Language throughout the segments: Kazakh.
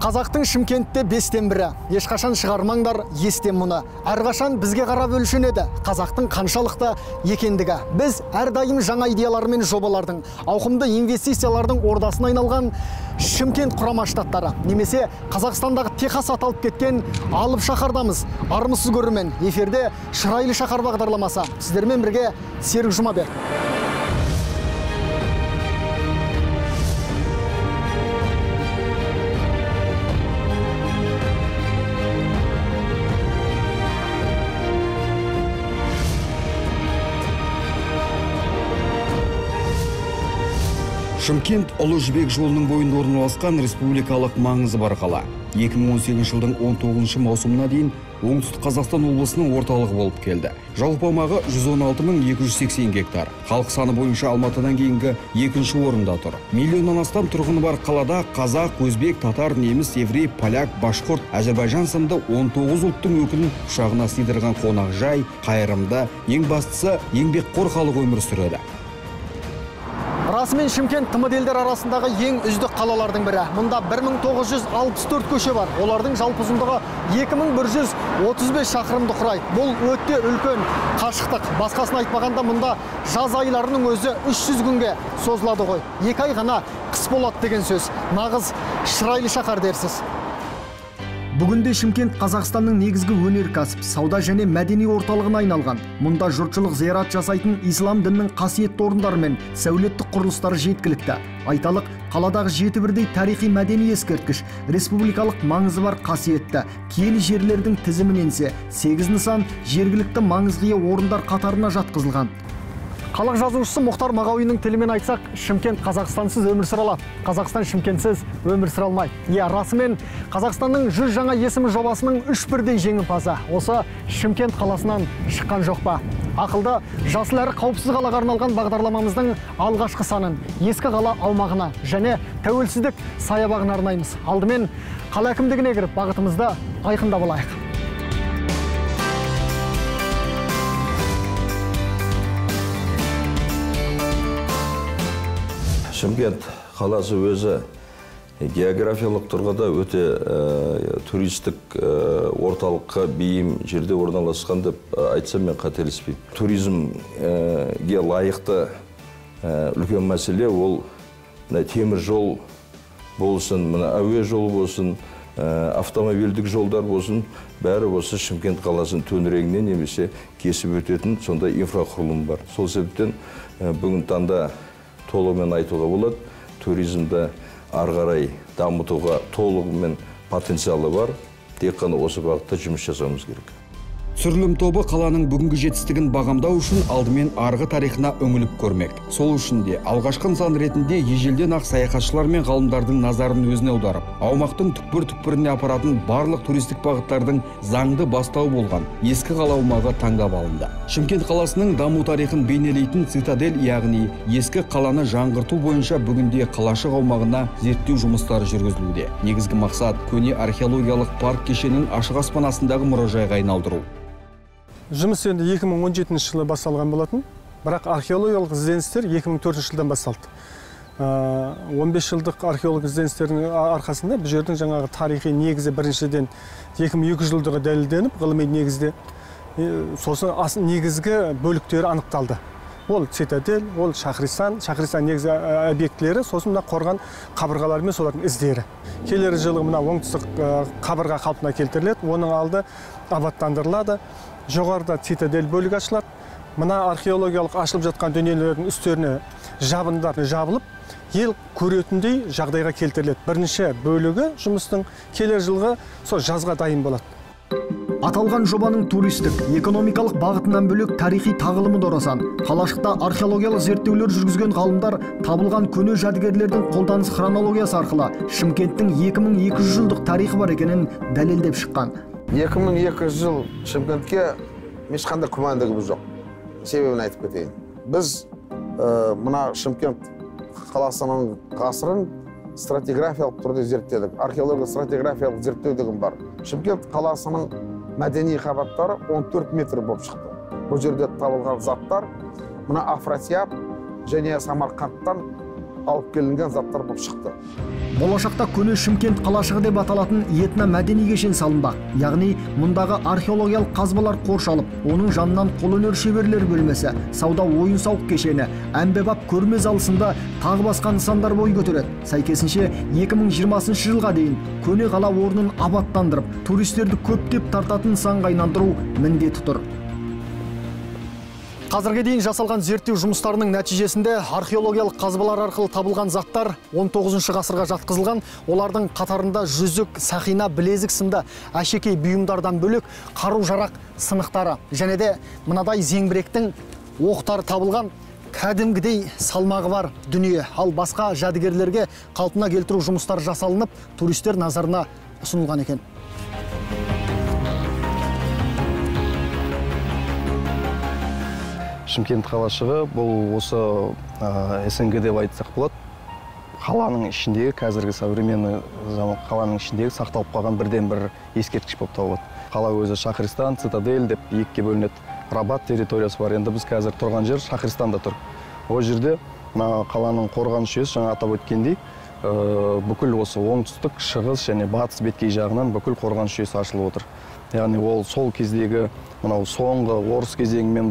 Қазақтың Шымкентте 5-тен 1-і. Ешқашан шығармаңдар естен мұны. Әрқашан бізге қарап өлшенеді қазақтың қаншалықты екендігі. Біз әрдайым жаңа идеялар мен жобалардың, ауқымды инвестициялардың ордасына айналған Шымкент құрама штаттары, немесе Қазақстандағы Техас аталып кеткен алып шаһардамыз. Армысыз көрермен, эфирде Шырайлы шаһар бағдарламасы. Сіздермен бірге Серік Жұмабек. Шымкент Ұлы Жібек жолының бойында орналасқан республикалық маңызы бар қала. 2018 жылдың 19 маусымына дейін оңтүстік Қазақстан облысының орталығы болып келді. Жалпы аумағы 116.280 гектар. Халық саны бойынша Алматыдан кейінгі екінші орында тұр. Миллионнан астам тұрғыны бар қалада қазақ, өзбек, татар, неміс, еврей, поляк, башқұрт, Әзербайжан сынды 19 ұлттың өкілін құшағына сыйдырған қонақжай, қайырымды, ең бастысы еңбекқор халық өмір сүреді. Расымен Шымкент тмд елдер арасындағы ең үздік қалалардың бірі. Мұнда 1964 көше бар. Олардың жалпы ұзындығы 2135 шақырымды құрайды. Бұл өте үлкен қашықтық. Басқасын айтпағанда мұнда жаз айларының өзі 300 күнге созылады ғой. 2 ай ғана қыс болады деген сөз. Нағыз шырайлы шаһар дерсіз. Бүгінде Шымкент Қазақстанның негізгі өнеркәсіп, сауда және мәдени орталығына айналған. Мұнда жұртшылық зиярат жасайтын ислам дінінің қасиетті орындары мен сәулеттік құрылыстары жеткілікті. Айталық, қаладағы 7 бірдей тарихи мәдени ескерткіш, республикалық маңызы бар қасиетті, киелі жерлердің тізіміненсе 8 нысан жергілікті маңызғы орындар қатарына жатқызылған. Халық жазушысы Мұхтар Мағауиннің тілімен айтсақ, Шымкент Қазақстансыз өмір сүре алады. Қазақстан Шымкентсіз өмір сүре алмайды. Расымен Қазақстанның 100 жаңа есімі жобасының 3 бірдей жеңімпазы осы Шымкент қаласынан шыққан жоқ па? Ақылды, жасыл әрі қауіпсіз қалаға арналған бағдарламамыздың алғашқы санын ескі қала аумағына және тәуелсіздік саябағына арнаймыз. Алдымен қала әкімдігіне кіріп бағытымызды айқындап алайық. Шымкент қаласы өзі географиялық тұрғыда өте туристік орталыққа бейім жерде орналасқан деп айтсам мен қателеспеймін. Туризмге лайықты үлкен мәселе ол темір жол болсын, әуе жолы болсын, автомобильдік жолдар болсын, бәрі осы Шымкент қаласының төңірегінен немесе кесіп өтетін сондай инфрақұрылым бар. Сол себептен бүгін таңда толығымен айтуға болады, туризмді ары қарай дамытуға толығымен потенциалы бар, тек қана осы бағытта жұмыс жасауымыз керек. Түсірілім тобы қаланың бүгінгі жетістігін бағамдау үшін алдымен арғы тарихына үңіліп көрмек. Сол үшін де алғашқы нысан ретінде ежелден ақ саяхатшылар мен ғалымдардың назарын өзіне аударып, аумақтың түкпір-түкпіріне апаратын барлық туристік бағыттардың заңды бастауы болған ескі қала аумағы таңдап алынды. Шымкент қаласының даму тарихын бейнелейтін цитадель, яғни ескі қаланы жаңғырту бойынша бүгінде қалашық аумағына зерттеу жұмыстары жүргізілуде. Негізгі мақсат көне археологиялық парк кешенін ашық аспан астындағы мұражайға айналдыру. Жұмыс енді 2017 жылы басталған болатын, бірақ археологиялық ізденістер 2004 жылдан басталды. 15 жылдық археологиялық ізденістердің арқасында бұл жердің жаңағы тарихи негізі біріншіден 2002 жылдығы дәлелденіп, ғылыми негізде сосын негізгі бөліктері анықталды. Ол цитадель, ол Шахристан негізі объектілері, сосын мына қорған қабырғалары мен солардың іздері. Келер жылы мына оңтүстік қабырға қалпына келтіріледі, оның алды абаттандырылады. Жоғарыда цитадель бөлігі ашылады. Мына археологиялық ашылып жатқан дүниелердің үстеріне жабындар жабылып, ел көретіндей жағдайға келтіріледі. Бірінші бөлігі жұмыстың келер жылғы сол жазға дайын болады. Аталған жобаның туристік, экономикалық бағытынан бөлек тарихи тағылымы дорасан. Қалашықта археологиялық зерттеулер жүргізген ғалымдар табылған көне жәдігерлердің қолданыс хронологиясы арқылы Шымкенттің 2200 жылдық тарихы бар екенін дәлелдеп шыққан. 2200 жыл Шымкентке ешқандай күмәндігіміз жоқ. Себебін айтып кетейін. Біз мына Шымкент қаласының ғасырын стратиграфиялық түрде зерттедік. Археологиялық стратиграфиялық зерттеу деген бар. Шымкент қаласының мәдени қабаттары 14 метр болып шықты. Бұл жерде табылған заттар мына Афрасияб және Самарқандтан алып келінген заттар болып шықты. Болашақта көне Шымкент қалашығы деп аталатын этно мәдени кешен салынбақ. Яғни мұндағы археологиялық қазбалар қоршалып, оның жанынан қолөнер шеберлер бөлмесі, сауда ойын-сауық кешені, әмбебап көрме залысында тағы басқа нысандар бой көтереді. Сәйкесінше 2020 жылға дейін көне қала орнын абаттандырып, туристерді көптеп тартатын нысанға айналдыру міндеті тұр. Қазірге дейін жасалған зерттеу жұмыстарының нәтижесінде археологиялық қазбалар арқылы табылған заттар 19 ғасырға жатқызылған. Олардың қатарында жүзік, сақина, білезік сынды әшекей бұйымдардан бөлек қару-жарақ сынықтары және де мынадай зеңбіректің оқтары табылған кәдімгідей салмағы бар дүние. Ал басқа жәдігерлерге қалпына келтіру жұмыстары жасалынып, туристер назарына ұсынылған екен. Шымкент қалашығы бұл осы СНГ деп айтсақ болады. Қаланың ішіндегі, қазіргі современный қаланың ішіндегі сақталып қалған бірден бір ескерткіш болып табылады. Қала өзі Шахристан, Цитадель деп екіге бөлінеді. Рабат территориясы бар. Енді біз қазір тұрған жер Шахристанда тұр. Ол жерде қаланың қорғаныс жүйесі жаңа атап өткендей, бүкіл осы оңтүстік, шығыс және батыс беткей жағынан бүкіл қорғаныс жүйесі ашылып отыр. Яғни ол сол кездегі мынау соңғы орыс кезеңімен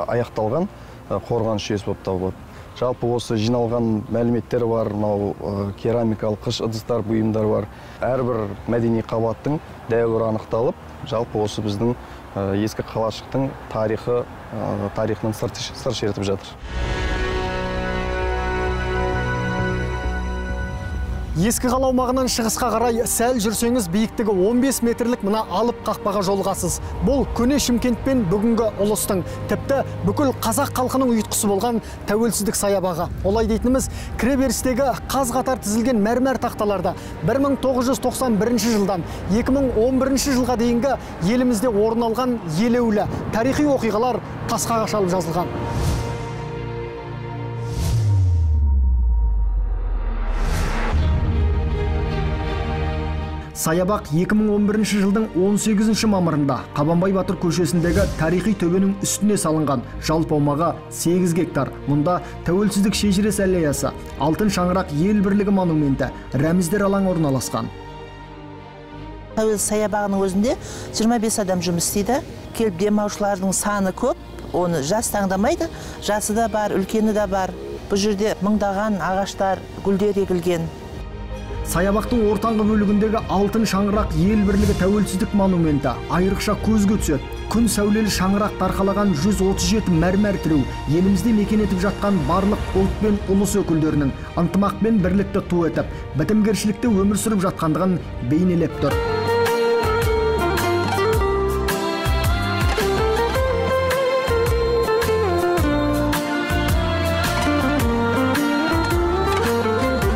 аяқталған қорғаныс жүйесі болып табылады. Жалпы осы жиналған мәліметтер бар, мынау керамикалық қыш ыдыстар, бұйымдар бар. Әрбір мәдени қабаттың дәуірі анықталып, жалпы осы біздің ескі қалашықтың тарихының сыр шертіп жатыр. Ескі қала аумағынан шығысқа қарай сәл жүрсеңіз биіктігі 15 метрлік мына алып қақпаға жолығасыз. Бұл көне Шымкент пен бүгінгі ұлыстың, тіпті бүкіл қазақ халқының ұйытқысы болған тәуелсіздік саябағы. Олай дейтініміз, кіреберістегі қаз-қатар тізілген мәрмәр тақталарда 1991 жылдан 2011 жылға дейінгі елімізде орын алған елеулі тарихи оқиғалар тасқа қашалып жазылған. Саябақ 2011 жылдың 18 мамырында Қабанбай Батыр көшесіндегі тарихи төбенің үстіне салынған. Жалпы аумағы 8 гектар. Мұнда тәуелсіздік шежіресі аллеясы, алтын шаңырақ ел бірлігі монументі, рәміздер алаңы орналасқан. Тәуелсіз саябағының өзінде 25 адам жұмыс істейді. Келіп демалушылардың саны көп, оны жас таңдамайды. Жасы да бар, үлкені де бар. Бұл жерде мыңдаған ағаштар, гүлдер егілген. Саябақтың ортаңғы бөлігіндегі алтын шаңырақ ел бірлігі тәуелсіздік монументі айрықша көзге түседі. Күн сәулелі шаңырақ тарқалаған 137 мәрмәр тіреу елімізде мекен етіп жатқан барлық ұлт пен ұлыс өкілдерінің ынтымақ пен бірлікті ту етіп, бітімгершілікте өмір сүріп жатқандығын бейнелеп тұр.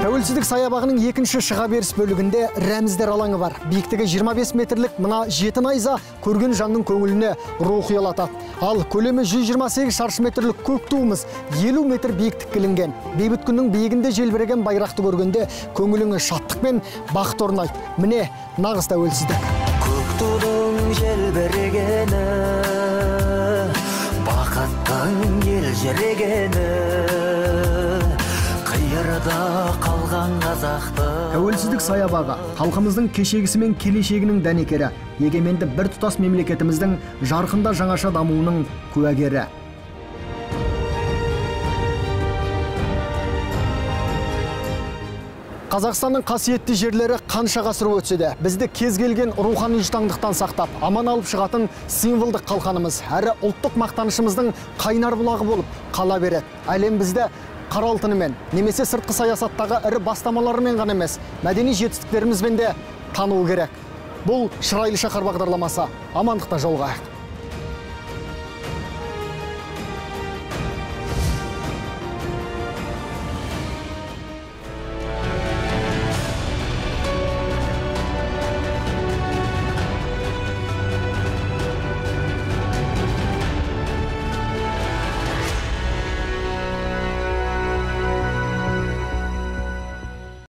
Тәуелсіздік саябағының екінші шыға беріс бөлігінде рәміздер алаңы бар. Биіктігі 25 метрлік мына жеті найза көрген жанның көңіліне рух ұялатады. Ал көлемі 128 шаршы метрлік көк туымыз 50 метр биіктік келінген. Бейбіт күннің биігінде желбіреген байрақты көргенде көңіліңе шаттық пен бақыт орнайды. Міне нағыз тәуелсіздік. Көк тудың желбірегені, бақыттың елжірегені, қалған қазақты. Тәуелсіздік саябағы халқымыздың кешегісі мен келешегінің дәнекері, егеменді бір тұтас мемлекетіміздің жарқында жаңаша дамуының куәгері. Қазақстанның қасиетті жерлері қанша ғасыр өтсе де, бізді кез келген рухани жұтаңдықтан сақтап, аман алып шығатын символдық қалқанымыз, әрі ұлттық мақтанышымыздың қайнар бұлағы болып қала береді. Әлем бізді қара алтынымен, немесе сыртқы саясаттағы ірі бастамаларымен ғана емес, мәдени жетістіктерімізбен де тануы керек. Бұл шырайлы шаһар бағдарламасы. Амандықта жолығайық.